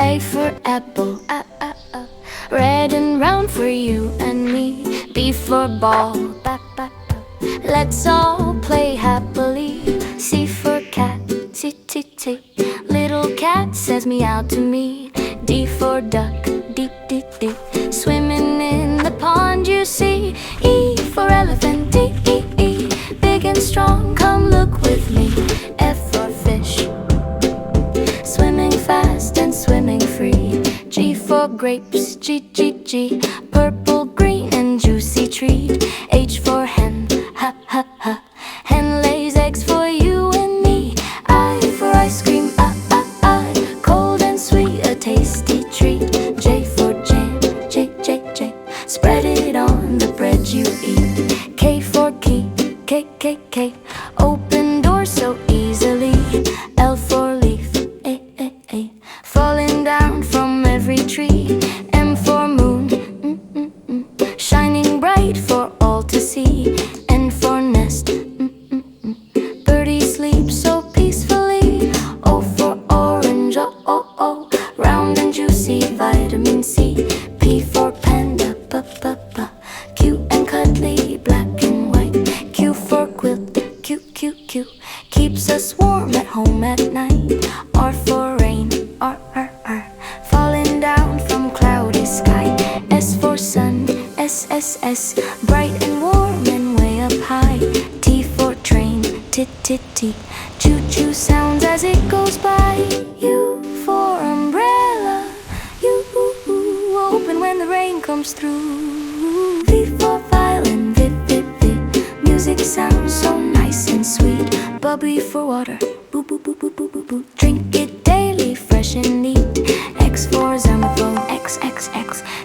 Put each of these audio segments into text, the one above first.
A for apple, red and round for you and me. B for ball, let's all play happily. C for cat, T. Little cat says meow to me. D for duck, D. Swimming in the pond you see. E for elephant, D. Big and strong, come look with me. F for fish, swimming fast and swimming free. G for grapes, G. Purple, green and juicy treat. H for hen, hen lays eggs for you and me. I for ice cream, I, cold and sweet, a tasty treat. J for jam, J. Spread it on the bread you eat. K for key, K. Open doors so easily. L for leaf, A. Falling down from every tree. M for moon, shining bright for all to see. N for nest, birdie sleeps so peacefully. O for orange, oh, round and juicy, vitamin C. P for panda, cute and cuddly, black and white. Q for quilt, Q. Keeps us warm at home at night. R for rain, R. Falling down from cloudy sky. S for sun, S. Bright and warm and way up high. T for train, T. Choo-choo sounds as it goes by. U for umbrella, you open when the rain comes through. V for violin, vi. Music sounds so nice and sweet. Bubbly for water, boo. Drink it daily, fresh and neat. X for xylophone, X.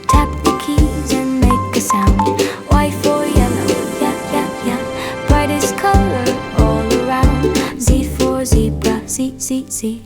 Tap the keys and make a sound. Y for yellow, yeah. Brightest color all around. Z for zebra, Z.